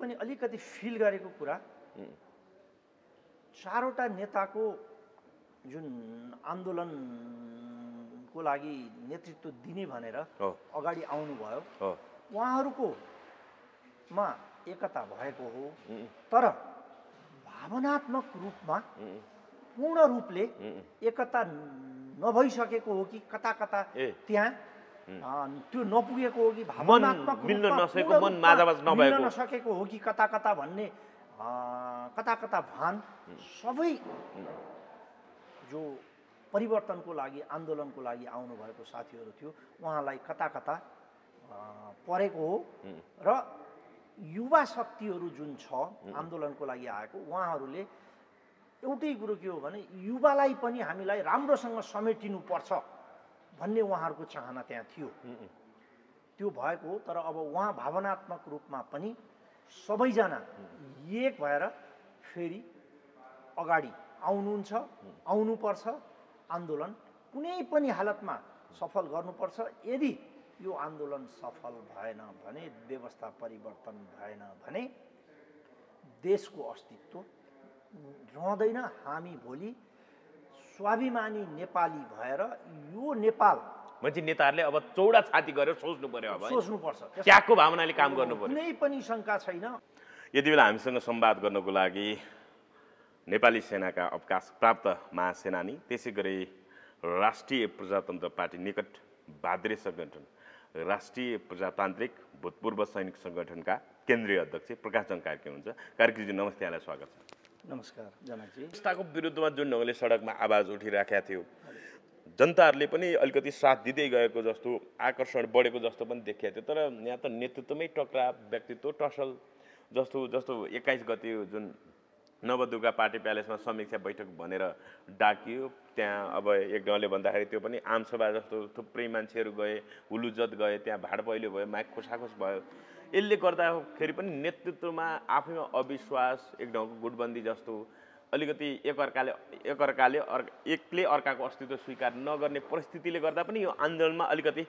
पनि अलिकति फिल गरेको कुरा चारवटा नेताको जुन आन्दोलनको लागि नेतृत्व दिने भनेर अगाडि आउनुभयो उहाँहरूको मा एकता भएको हो तर भावनात्मक रूपमा पूर्ण रूपले एकता नभइसकेको हो कि कता कता त्यहाँ त्यो नपुगेको हो कि भावनात्मक मिल्न नसकेको मन माझाबाज नभएको नसकेको हो कि कता कता भन्ने कता कता भान सबै जो परिवर्तनको लागि आन्दोलनको लागि आउनुभएको साथीहरू थियो उहाँलाई कता कता परेको हो र युवा शक्तिहरू जुन छ आन्दोलनको लागि आएको उहाँहरूले एउटै कुरो के हो भने युवालाई पनि हामीलाई राम्रोसँग समेटिनु पर्छ भन्ने उहाँहरूको चाहना त्यहाँ थियो त्यो भएको हो तर अब उहाँ भावनात्मक रूपमा पनि सबैजना एक भएर फेरि अगाडि आउनुहुन्छ आउनुपर्छ आन्दोलन कुनै पनि हालतमा सफल गर्नुपर्छ यदि यो आन्दोलन सफल भएन भने व्यवस्था परिवर्तन भएन भने देशको अस्तित्व रहँदैन हामी भोलि स्वाभिमानी नेपाली भएर यो नेपाल मान्छे नेताहरूले अब चौडा छाती गरेर सोच्नु पर्यो अब सोच्नुपर्छ त्यागको भावनाले काम गर्नु पर्यो कुनै पनि शङ्का छैन यति बेला हामीसँग संवाद गर्नको लागि नेपाली सेनाका अवकाश प्राप्त महासेनानी त्यसै गरी राष्ट्रिय प्रजातन्त्र पार्टी निकट भाद्रे सङ्गठन राष्ट्रिय प्रजातान्त्रिक भूतपूर्व सैनिक सङ्गठनका केन्द्रीय अध्यक्ष प्रकाशजङ कार्की हुनुहुन्छ कार्कीजी नमस्ते यहाँलाई स्वागत छ नमस्कार जनकजी संस्थाको विरुद्धमा जुन ढङ्गले सडकमा आवाज उठिराखेका थियो जनताहरूले पनि अलिकति साथ दिँदै गएको जस्तो आकर्षण बढेको जस्तो पनि देखिएको थियो तर यहाँ त नेतृत्वमै टक्राव व्यक्तित्व टसल जस्तो 21 गते जुन नवदुर्गा पार्टी प्यालेसमा समीक्षा बैठक भनेर डाकियो त्यहाँ अब एक ढङ्गले भन्दाखेरि त्यो पनि आमसभा जस्तो थुप्रै मान्छेहरू गए हुलुजत गए त्यहाँ भाड पहिलो भयो माइक खोसाखोस भयो यसले गर्दाखेरि पनि नेतृत्वमा आफैमा अविश्वास एक ढङ्गको गुटबन्दी जस्तो अलिकति एकले अर्काको अस्तित्व स्वीकार नगर्ने परिस्थितिले गर्दा पनि यो आन्दोलनमा अलिकति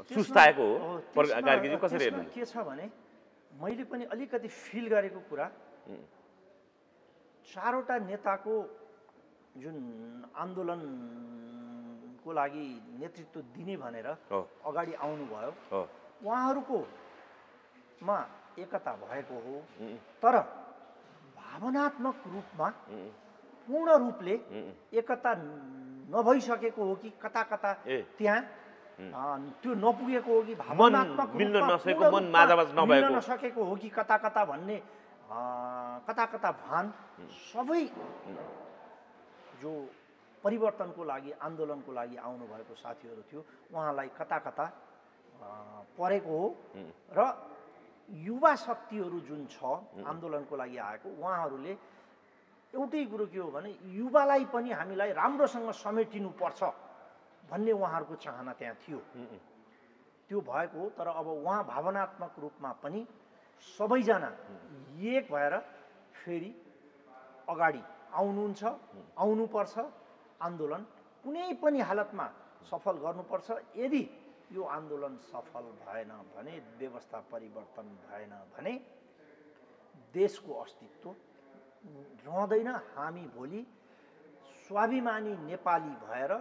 सुस्ताएको हो कार्कीजी कसरी हेर्नुहुन्छ के छ भने मैले पनि अलिकति फिल गरेको कुरा चारवटा नेताको जुन आन्दोलनको लागि नेतृत्व दिने भनेर अगाडि आउनुभयो उहाँहरूको मा एकता भएको हो तर भावनात्मक रूपमा पूर्ण रूपले एकता नभइसकेको हो कि कता कता त्यहाँ त्यो नपुगेको हो कि भावनात्मक मिल्न नसकेको मन माझाबाज नभएको नसकेको हो कि कता कता भन्ने कता कता भान सबै जो परिवर्तनको लागि आन्दोलनको लागि आउनुभएको साथीहरू थियो उहाँलाई कता कता परेको हो र युवा शक्तिहरू जुन छ आन्दोलनको लागि आएको उहाँहरूले एउटै कुरो के हो भने युवालाई पनि हामीलाई राम्रोसँग समेटिनु पर्छ भन्ने उहाँहरूको चाहना त्यहाँ थियो त्यो भएको हो तर अब उहाँ भावनात्मक रूपमा पनि सबैजना एक भएर फेरि अगाडि आउनुहुन्छ आउनुपर्छ आन्दोलन कुनै पनि हालतमा सफल गर्नुपर्छ यदि यो आन्दोलन सफल भएन भने व्यवस्था परिवर्तन भएन भने देशको अस्तित्व रहँदैन हामी भोलि स्वाभिमानी नेपाली भएर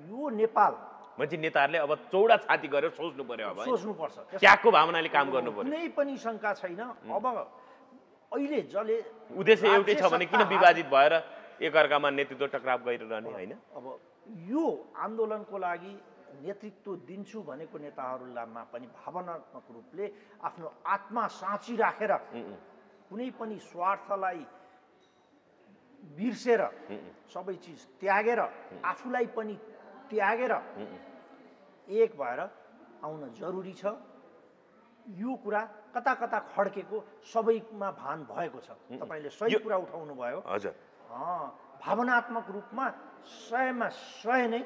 यो नेपाल मान्छे नेताहरूले अब चौडा छाती गरेर सोच्नु पर्यो अब सोच्नुपर्छ त्यागको भावनाले काम गर्नु पर्यो कुनै पनि शङ्का छैन अब अहिले जसले उद्देश्य एउटै छ भने किन विभाजित भएर एकअर्कामा नेतृत्व टक्राव गरिरहने होइन अब यो आन्दोलनको लागि नेतृत्व दिन्छु भनेको नेताहरूमा पनि भावनात्मक रूपले आफ्नो आत्मा साँची राखेर कुनै पनि स्वार्थलाई बिर्सेर सबै चिज त्यागेर आफूलाई पनि त्यागेर एक भएर आउन जरुरी छ यो कुरा कता कता खड्केको सबैमा भान भएको छ तपाईले सही कुरा उठाउनु भयो हजुर भावनात्मक रूपमा 100मा 100 नै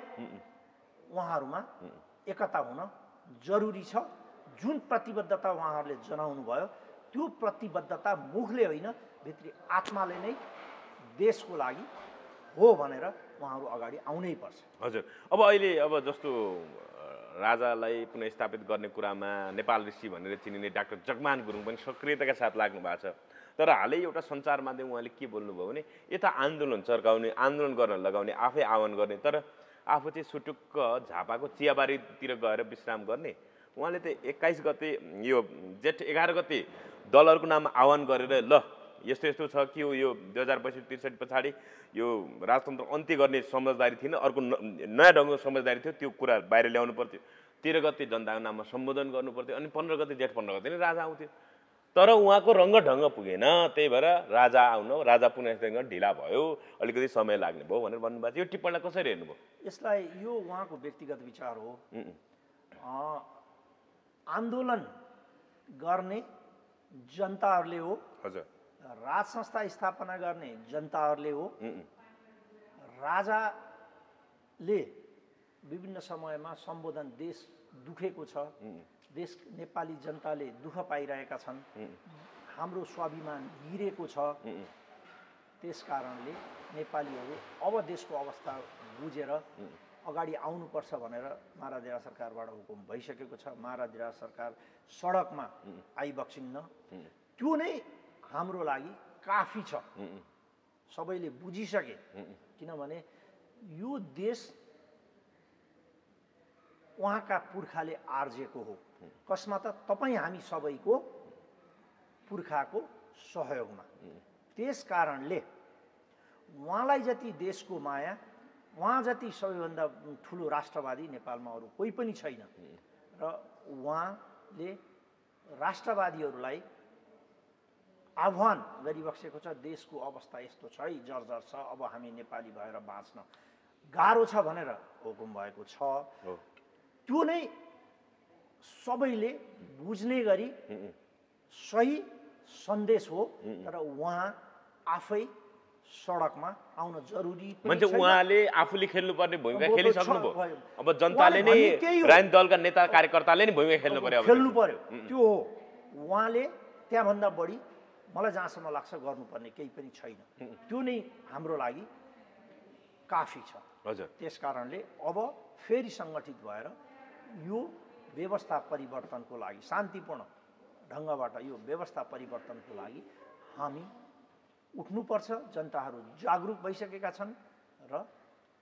उहाँहरूमा एकता हुन जरुरी छ जुन प्रतिबद्धता उहाँहरूले जनाउनु भयो त्यो प्रतिबद्धता मुखले होइन भित्री आत्माले नै देशको लागि हो भनेर उहाँहरू अगाडि आउनै पर्छ हजुर अब अहिले अब जस्तो राजालाई पुनर्स्थापित गर्ने कुरामा नेपाल ऋषि भनेर चिनिने डाक्टर जगमान गुरुङ पनि सक्रियताका साथ लाग्नु भएको छ। तर हालै एउटा सञ्चार माध्यम उहाँले के बोल्नुभयो भने यता आन्दोलन चर्काउने, आन्दोलन गर्न लगाउने, आफै आह्वान गर्ने, तर आफू चाहिँ सुटुक्क झापाको चियाबारीतिर गएर विश्राम गर्ने। उहाँले त 21 गते यो जेठ 11 गते दलहरूको नाममा आह्वान गरेर ल यस्तो यस्तो छ कि यो 2062-63 पछाडि यो राजतन्त्र अन्त्य गर्ने समझदारी थिएन, अर्को नयाँ ढङ्गको समझदारी थियो, त्यो कुरा बाहिर ल्याउनु पर्थ्यो। 13 गते जनताको नाममा सम्बोधन गर्नु पर्थ्यो, अनि 15 गते जेठ 15 गते नै राजा आउँथ्यो। तर उहाँको रङ्ग ढङ्ग पुगेन, त्यही भएर राजा पुनर्स्थापित गर्न ढिला भयो, अलिकति समय लाग्ने भयो भनेर भन्नुभएको छ। यो टिप्पणीलाई कसरी हेर्नुभयो? यसलाई यो उहाँको व्यक्तिगत विचार हो। आन्दोलन गर्ने जनताहरूले हो, हजुर, राज संस्था स्थापना गर्ने जनताहरूले हो। राजाले विभिन्न समयमा सम्बोधन देश दुखेको छ, देश नेपाली जनताले दुःख पाइरहेका छन्, हाम्रो स्वाभिमान गिरेको छ। त्यस कारणले नेपालीहरू अब देशको अवस्था बुझेर अगाडि आउनुपर्छ भनेर महाराज राज सरकारबाट हुकुम भइसकेको छ। महाराज राज सरकार सडकमा आइबक्सिन्न, त्यो नै हाम्रो लागि काफी छ। सबैले बुझिसके, किनभने यो देश उहाँका पुर्खाले आर्जेको हो, कसमा त तपाईँ हामी सबैको पुर्खाको सहयोगमा। त्यस कारणले उहाँलाई जति देशको माया, उहाँ जति सबैभन्दा ठुलो राष्ट्रवादी नेपालमा अरू कोही पनि छैन, र उहाँले राष्ट्रवादीहरूलाई आह्वान गरिबसेको छ, देशको अवस्था यस्तो छ है, जर्जर छ, अब हामी नेपाली भएर बाँच्न गाह्रो छ भनेर हुकुम भएको छ। त्यो नै सबैले बुझ्ने गरी सही सन्देश हो। तर उहाँ आफै सडकमा आउन जरुरी पनि मान्छे उहाँले आफूले खेल्नुपर्ने भूमिका खेलिसक्नुभयो। अब जनताले नै, राजनीतिक दलका नेता कार्यकर्ताले नै भूमिका खेल्नु पर्यो। त्यो हो। उहाँले त्यहाँभन्दा बढी मलाई जहाँसम्म लाग्छ गर्नुपर्ने केही पनि छैन। त्यो नै हाम्रो लागि काफी छ। हजुर, त्यस कारणले अब फेरि सङ्गठित भएर यो व्यवस्था परिवर्तनको लागि, शान्तिपूर्ण ढङ्गबाट यो व्यवस्था परिवर्तनको लागि हामी उठ्नुपर्छ। जनताहरू जागरुक भइसकेका छन् र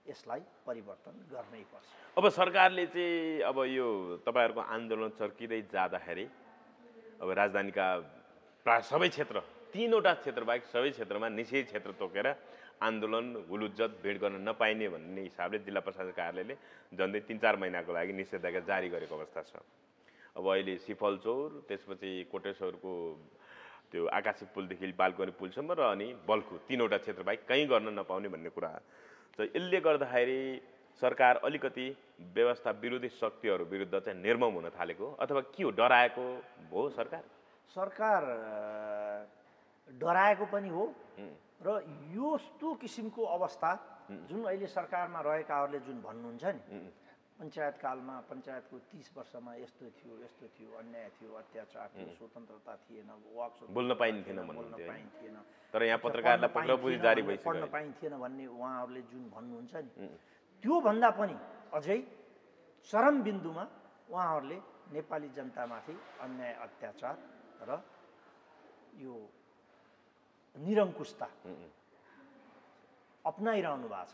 यसलाई परिवर्तन गर्नैपर्छ। अब सरकारले चाहिँ अब यो तपाईँहरूको आन्दोलन चर्किँदै जाँदाखेरि अब राजधानीका प्राय सबै क्षेत्र, 3वटा क्षेत्र बाहेक सबै क्षेत्रमा निषेध क्षेत्र तोकेर आन्दोलन हुलुज्जत भेट गर्न नपाइने भन्ने हिसाबले जिल्ला प्रशासन कार्यालयले झन्डै 3-4 महिनाको लागि निषेधाज्ञा जारी गरेको अवस्था छ। अब अहिले सिफलचौर, त्यसपछि कोटेश्वरको त्यो आकाशी पुलदेखि बालकोनी पुलसम्म र अनि बल्खु 3वटा क्षेत्र बाहेक कहीँ गर्न नपाउने भन्ने कुरा छ। यसले गर्दाखेरि सरकार अलिकति व्यवस्था विरोधी शक्तिहरू विरुद्ध चाहिँ निर्मम हुन थालेको अथवा के हो, डराएको हो सरकार? सरकार डराएको पनि हो, र यस्तो किसिमको अवस्था जुन अहिले सरकारमा रहेकाहरूले जुन भन्नुहुन्छ नि, पञ्चायत कालमा पञ्चायतको 30 वर्षमा यस्तो थियो, यस्तो थियो, अन्याय थियो, अत्याचार थियो, स्वतन्त्रता थिएन, बोल्न पाइन्थेन, पाइन्थेन, तर यहाँ पत्रकारलाई पक्रपुरी जारी भइसक्यो, पढ्न पाइन्थेन भन्ने उहाँहरूले जुन भन्नुहुन्छ नि, त्यो भन्दा पनि अझै चरम बिन्दुमा उहाँहरूले नेपाली जनतामाथि अन्याय, अत्याचार र यो निरङ्कुशता अपनाइरहनु भएको छ।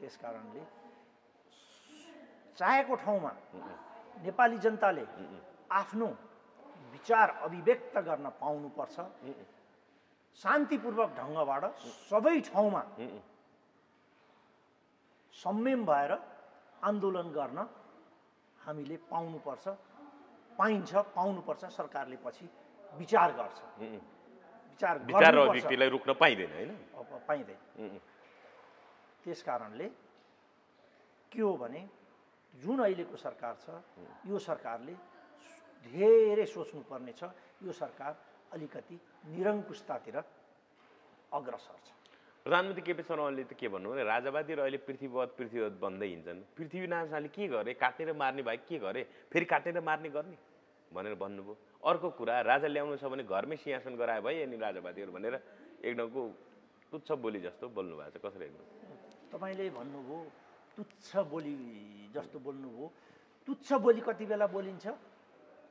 त्यस कारणले चाहेको ठाउँमा नेपाली जनताले आफ्नो विचार अभिव्यक्त गर्न पाउनुपर्छ। शान्तिपूर्वक ढङ्गबाट सबै ठाउँमा संयम भएर आन्दोलन गर्न हामीले पाउनुपर्छ, पाउनुपर्छ। सरकारले पछि विचार गर्छ, विचार र व्यक्तिलाई रोक्न पाइँदैन, हैन? पाइँदैन। त्यस कारणले के हो भने जुन अहिलेको सरकार छ, यो सरकारले धेरै सोच्नुपर्ने छ। यो सरकार अलिकति निरङ्कुशतातिर अग्रसर छ। प्रधानमन्त्री केपी शर्मा ओलीले त के भन्नु भने राजावादी र अहिले पृथ्वीवत बन्दै हिँड्छन्, पृथ्वीनाशले के गरे, काट्ने र मार्ने बाहेक के गरे, फेरि काट्ने र मार्ने गर्ने भनेर भन्नुभयो। अर्को कुरा, राजा ल्याउनु छ भने घरमै सिंहासन गराए भए अनि राजावादीहरू भनेर एक ढङ्गको तुच्छ बोली जस्तो बोल्नु भएको छ। कसरी हेर्नु? तपाईँले भन्नुभयो तुच्छ बोली जस्तो बोल्नुभयो। तुच्छ बोली कति बेला बोलिन्छ,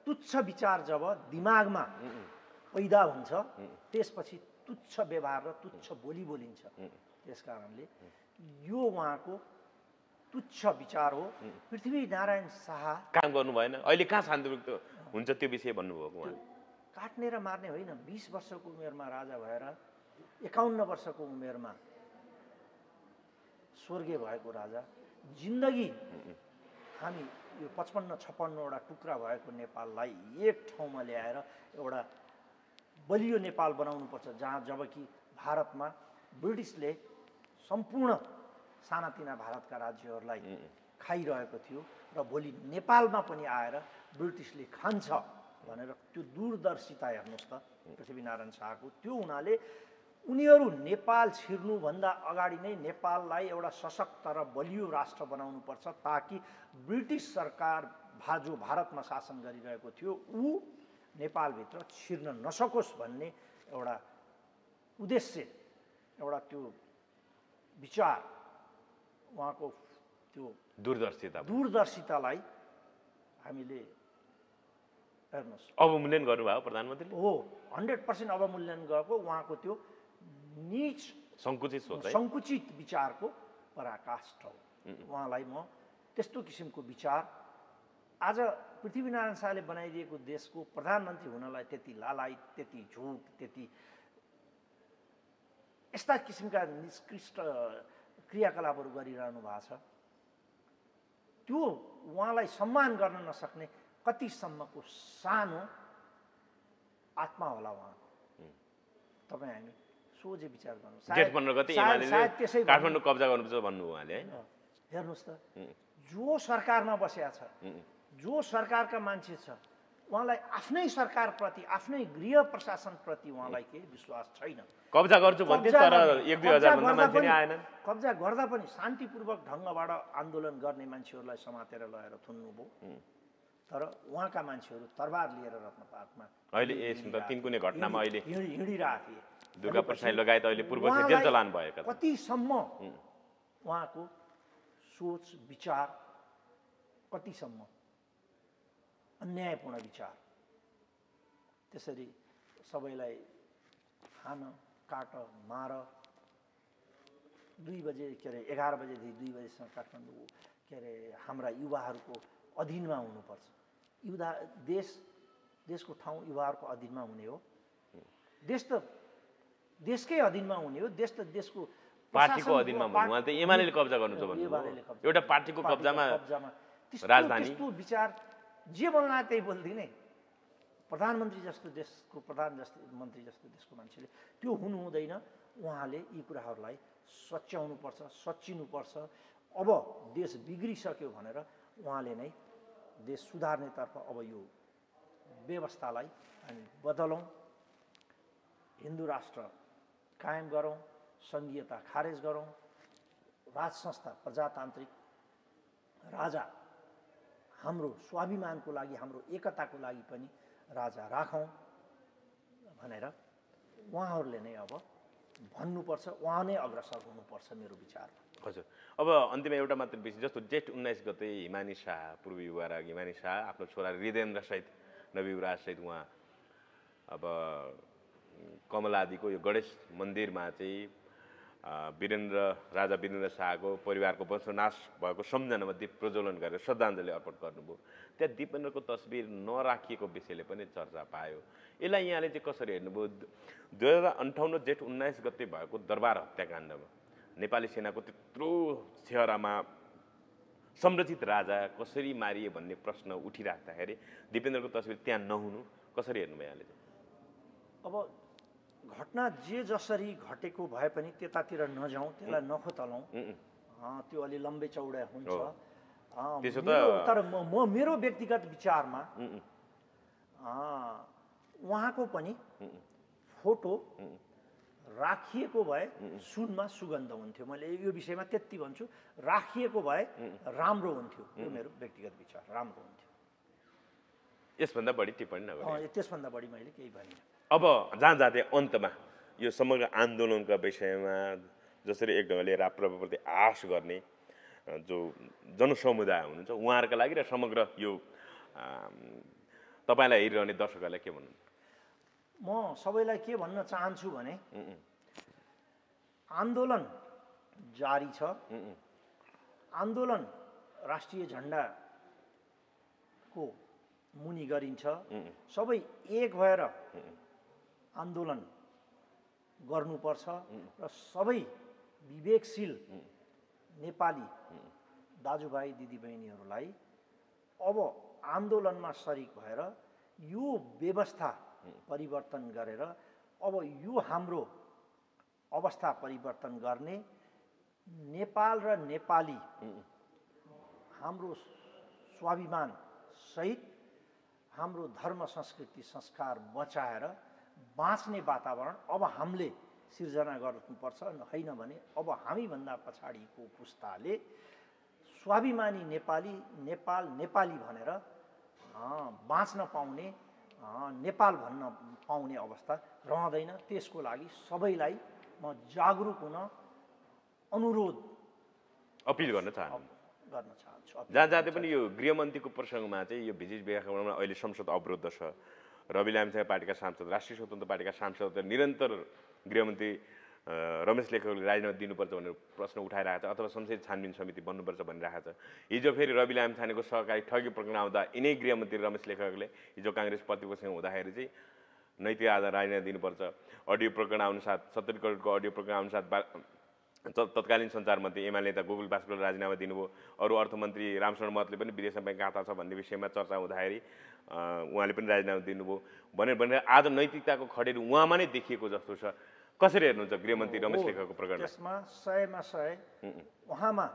तुच्छ विचार जब दिमागमा पैदा हुन्छ त्यसपछि तुच्छ व्यवहार र तुच्छ बोली बोलिन्छ। त्यसकारणले यो उहाँको तुच्छ विचार हो। पृथ्वीनारायण शाह काम गर्नु भएन, अहिले कहाँ शान्तिपूर्वक हुन्छ त्यो विषय भन्नुभएको उहाँ। काट्ने र मार्ने होइन, 20 वर्षको उमेरमा राजा भएर 51 वर्षको उमेरमा स्वर्गीय भएको राजा, जिन्दगी हामी यो 55-56वटा टुक्रा भएको नेपाललाई एक ठाउँमा ल्याएर एउटा बलियो नेपाल बनाउनुपर्छ, जहाँ जबकि भारतमा ब्रिटिसले सम्पूर्ण सानातिना भारतका राज्यहरूलाई खाइरहेको थियो र भोलि नेपालमा पनि आएर ब्रिटिसले खान्छ भनेर त्यो दूरदर्शिता हेर्नुहोस् त पृथ्वीनारायण शाहको। त्यो हुनाले उनीहरू नेपाल छिर्नुभन्दा अगाडि नै नेपाललाई एउटा सशक्त र बलियो राष्ट्र बनाउनुपर्छ, ताकि ब्रिटिस सरकार जो भारतमा शासन गरिरहेको थियो ऊ नेपालभित्र छिर्न नसकोस् भन्ने एउटा उद्देश्य, एउटा त्यो विचार, उहाँको त्यो दूरदर्शितालाई हामीले हेर्नुहोस् अवमूल्यन गर्नुभयो प्रधानमन्त्रीले। हो, 100% अवमूल्यन गरेको उहाँको त्यो नीच सङ्कुचित विचारको पराकाष्ठ हो। उहाँलाई म त्यस्तो किसिमको विचार, आज पृथ्वीनारायण शाहले बनाइदिएको देशको प्रधानमन्त्री हुनलाई त्यति लालायत, त्यति झुट, त्यति यस्ता किसिमका निष्कृष्ट क्रियाकलापहरू गरिरहनु भएको छ, त्यो उहाँलाई सम्मान गर्न नसक्ने कतिसम्मको सानो आत्मा होला उहाँको। तपाईँ हामी सोझे विचार गर्नु। जेठ 15 गते एमालेले काठमाडौँ कब्जा गर्नुपर्छ भन्नु उहाँले हैन। हेर्नुहोस् त, जो सरकारमा बसेका छ, जो सरकारका मान्छे छ, उहाँलाई आफ्नै सरकारप्रति, आफ्नै गृह प्रशासनप्रति उहाँलाई केही विश्वास छैन। कब्जा गर्छु भन्थे तर 1-2 हजार भन्दा मान्छे नै आएनन्। कब्जा गर्दा पनि शान्तिपूर्वक ढङ्गबाट आन्दोलन गर्ने मान्छेहरूलाई समातेर लगेर थुन्नुभयो, तर उहाँका मान्छेहरू तरबार लिएर रत्नपार्कमा अहिले तिनकुने घटनामा अहिले हिँडिरहेका थिए। दुर्गा प्रसाद लगायत अहिले पूर्व जेल चलान भएको कतिसम्म उहाँको सोच विचार कतिसम्म अन्यायपूर्ण विचार, त्यसरी सबैलाई खान काट मार, 2 बजे के अरे 11 बजेदेखि 2 बजेसम्म काठमाडौँ के अरे हाम्रा युवाहरूको अधीनमा हुनुपर्छ। देशको ठाउँ युवाहरूको अधीनमा हुने हो, देश त देशकै अधीनमा हुने हो, देश त देशको पार्टीको अधीनमा हुनु। उहाँ त एमालेले कब्जा गर्नुहुन्छ भन्नु, एउटा पार्टीको कब्जामा राजधानी। त्यस्तो विचार जे बोल्न त्यही बोल्दिने, प्रधानमन्त्री जस्तो देशको प्रधानमन्त्री जस्तो देशको मान्छेले त्यो हुनु हुँदैन। उहाँले यी कुराहरूलाई सच्याउनुपर्छ, सच्चिनुपर्छ। अब देश बिग्रिसक्यो भनेर उहाँले नै देश सुधार्नेतर्फ अब यो व्यवस्थालाई हामी बदलौँ, हिन्दू राष्ट्र कायम गरौँ, सङ्घीयता खारेज गरौँ, राज संस्था प्रजातान्त्रिक राजा हाम्रो स्वाभिमानको लागि, हाम्रो एकताको लागि पनि राजा राखौँ भनेर उहाँहरूले नै अब भन्नुपर्छ, उहाँ नै अग्रसर हुनुपर्छ मेरो विचारमा। हजुर, अब अन्तिममा एउटा मात्र विषय, जस्तो जेठ 19 गते हिमानी शाह, पूर्व युवा राग हिमानी शाह आफ्नो छोरा हृदयेन्द्रसहित, नवयुवराजसहित उहाँ अब कमलादीको यो गणेश मन्दिरमा चाहिँ राजा वीरेन्द्र शाहको परिवारको वंशनाश भएको सम्झनामा दीप प्रज्वलन गरेर श्रद्धाञ्जली अर्पण गर्नुभयो। त्यहाँ दिपेन्द्रको तस्बिर नराखिएको विषयले पनि चर्चा पायो। यसलाई यहाँले चाहिँ कसरी हेर्नुभयो? 2058 जेठ 19 गते भएको दरबार हत्याकाण्डमा नेपाली सेनाको त्यत्रो चेहरामा संरक्षित राजा कसरी मारिए भन्ने प्रश्न उठिराख्दाखेरि दिपेन्द्रको तस्बिर त्यहाँ नहुनु कसरी हेर्नुभयो यहाँले? अब घटना जे जसरी घटेको भए पनि त्यतातिर नजाउँ, त्यसलाई नखोतलौँ, त्यो अलि लम्बे चौडा हुन्छ। तर मेरो व्यक्तिगत विचारमा उहाँको पनि फोटो राखिएको भए सुनमा सुगन्ध हुन्थ्यो। मैले यो विषयमा त्यति भन्छु, राखिएको भए राम्रो हुन्थ्यो। यो मेरो व्यक्तिगत विचार, राम्रो हुन्थ्यो। यसभन्दा बढी टिप्पणी नगर्नु। त्यसभन्दा बढी मैले केही भनिनँ। अब जहाँ जाँदै अन्तमा यो समग्र आन्दोलनका विषयमा जसरी एक ढङ्गले राप्रपाप्रति आश गर्ने जो जनसमुदाय हुनुहुन्छ उहाँहरूका लागि र समग्र यो तपाईँलाई हेरिरहने दर्शकहरूलाई के भन्नु? म सबैलाई के भन्न चाहन्छु भने आन्दोलन जारी छ। आन्दोलन राष्ट्रिय झन्डाको मुनि गरिन्छ। सबै एक भएर आन्दोलन गर्नुपर्छ र सबै विवेकशील नेपाली दाजुभाइ दिदीबहिनीहरूलाई अब आन्दोलनमा सरिक भएर यो व्यवस्था परिवर्तन गरेर अब यो हाम्रो अवस्था परिवर्तन गर्ने नेपाल र नेपाली हाम्रो स्वाभिमान सहित हाम्रो धर्म संस्कृति संस्कार बचाएर बाँच्ने वातावरण अब हामीले सिर्जना गर्नुपर्छ। होइन भने अब हामीभन्दा पछाडिको पुस्ताले स्वाभिमानी नेपाली नेपाल नेपाली भनेर बाँच्न पाउने नेपाल भन्न पाउने अवस्था रहँदैन। त्यसको लागि सबैलाई म जागरुक हुन अनुरोध अपिल गर्न चाहन्छु। जहाँ जाँदै पनि यो गृहमन्त्रीको प्रसङ्गमा चाहिँ यो भिजिट विकासमा अहिले संसद अवरुद्ध छ। रवि लामिछाने पार्टीका सांसद, राष्ट्रिय स्वतन्त्र पार्टीका सांसद निरन्तर गृहमन्त्री रमेश लेखकले राजीनामा दिनुपर्छ भनेर प्रश्न उठाइरहेको छ अथवा संसदीय छानबिन समिति बन्नुपर्छ भनिरहेको छ। हिजो फेरि रवि लामिछानेको सहकारी ठगी प्रकरण आउँदा यिनै गृहमन्त्री रमेश लेखकले हिजो काङ्ग्रेस प्रतिपक्षमा हुँदाखेरि चाहिँ नैतिक आधार राजीनामा दिनुपर्छ। अडियो प्रकरण आउनुसाथ 70 करोडको अडियो प्रकरण अनुसार तत्कालीन सञ्चार मन्त्री एमाले नेता गोकुल बास्कोले राजीनामा दिनुभयो। अरू अर्थमन्त्री रामशरण महतले पनि विदेशमा बैंक खाता छ भन्ने विषयमा चर्चा हुँदाखेरि उहाँले पनि राजीनामा दिनुभयो भनेर आज नैतिकताको खडेरी उहाँमा नै देखिएको जस्तो छ। कसरी हेर्नुहुन्छ गृहमन्त्री रमेश लेखकको प्रकरण? त्यसमा 100मा 100 उहाँमा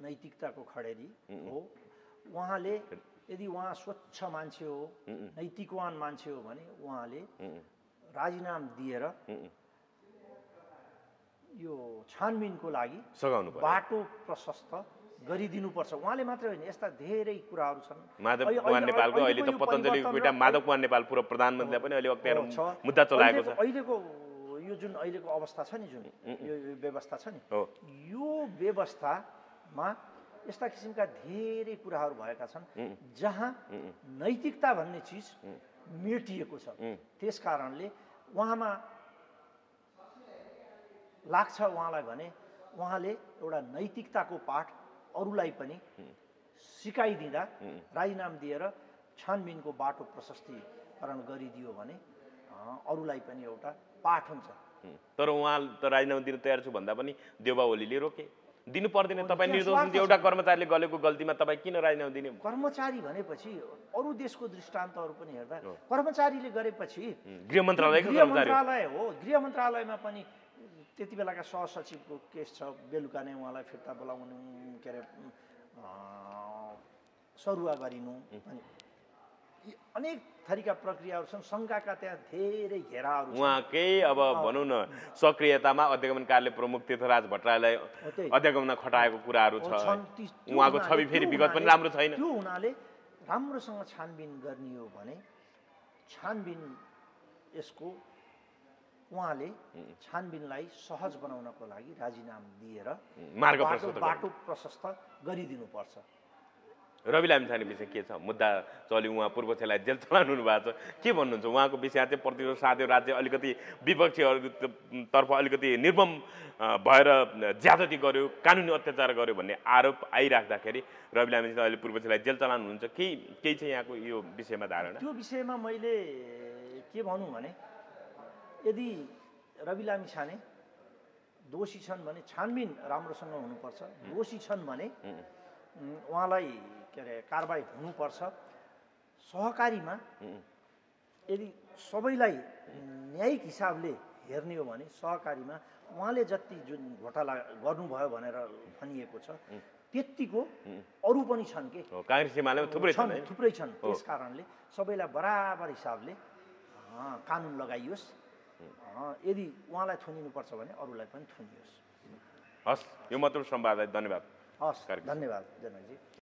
नैतिकताको खडेरी हो। उहाँले यदि उहाँ स्वच्छ मान्छे हो, नैतिकवान मान्छे हो भने उहाँले राजीनामा दिएर यो छानबिनको लागि बाटो प्रशस्त गरिदिनुपर्छ। उहाँले मात्रै होइन, यस्ता धेरै कुराहरू छन्। माधव कुमार नेपालको अहिले त पतञ्जलिको बेटा माधव कुमार नेपाल पूर्व प्रधानमन्त्रीले पनि अहिले अख्तियार मुद्दा चलाएको छ। अहिलेको यो जुन अहिलेको अवस्था छ नि, जुन यो व्यवस्था छ नि, यो व्यवस्थामा यस्ता किसिमका धेरै कुराहरू भएका छन् जहाँ नैतिकता भन्ने चिज मेटिएको छ। त्यस कारणले उहाँमा लाग्छ उहाँलाई भने उहाँले एउटा नैतिकताको पाठ अरूलाई पनि सिकाइदिँदा राजीनामा दिएर छानबिनको बाटो प्रशस्तीकरण गरिदियो भने अरूलाई पनि एउटा पाठ हुन्छ। तर उहाँ त राजीनामा दिन तयार छु भन्दा पनि देउबा ओलीले रोके। दिनु पर्दैन, तपाईँ निर्दोष हुन्थ्यो। एउटा कर्मचारीले गरेको गल्तीमा तपाईँ किन राजीनामा दिने? कर्मचारी भनेपछि अरू देशको दृष्टान्तहरू पनि हेर्दा कर्मचारीले गरेपछि गृह मन्त्रालय हो। गृह मन्त्रालयमा पनि त्यति बेलाका सहसचिवको केस छ। बेलुका नै उहाँलाई फिर्ता बोलाउनु, के अरे सरुवा गरिनु, अनेक थरीका प्रक्रियाहरू छन्। शङ्काका त्यहाँ धेरै घेराहरू छन्। उहाँकै अब भनौँ न सक्रियतामा अध्यगमन कार्यालय प्रमुख तीर्थराज भट्टराईलाई अध्यगमन खटाएको कुराहरू छ। उहाँको छवि फेरि विगत पनि राम्रो छैन। त्यो हुनाले राम्रोसँग छानबिन गर्ने हो भने छानबिन यसको उहाँले छानबिनलाई सहज बनाउनको लागि राजीनामा दिएर बाटो प्रशस्त गरिदिनुपर्छ। रवि लामिछाने विषय के छ? मुद्दा चल्यो, उहाँ पूर्वक्षलाई जेल चलाउनु भएको छ। के भन्नुहुन्छ उहाँको विषय? चाहिँ प्रतिरोध साध्यो, राज्य अलिकति विपक्षीहरूतर्फ अलिकति निर्मम भएर ज्यादती गर्यो, कानुनी अत्याचार गर्यो भन्ने आरोप आइराख्दाखेरि रवि लामिछाने अहिले पूर्वक्षलाई जेल चलाउनुहुन्छ। केही चाहिँ यहाँको यो विषयमा धारणा? त्यो विषयमा मैले के भनौँ भने यदि रवि लामिछाने दोषी छन् भने छानबिन राम्रोसँग हुनुपर्छ। दोषी छन् भने उहाँलाई के अरे कारबाही हुनुपर्छ। सहकारीमा यदि सबैलाई न्यायिक हिसाबले हेर्ने हो भने सहकारीमा उहाँले जति जुन घोटाला गर्नुभयो भनेर भनिएको छ त्यतिको अरू पनि छन् के काङ्ग्रेस एमालेमा थुप्रै छन्। त्यस कारणले सबैलाई बराबर हिसाबले कानुन लगाइयोस्। यदि उहाँलाई थुनिनुपर्छ भने अरूलाई पनि थुनियोस्। हस्, यो मात्र संवादलाई धन्यवाद। हस्, धन्यवाद जनकजी।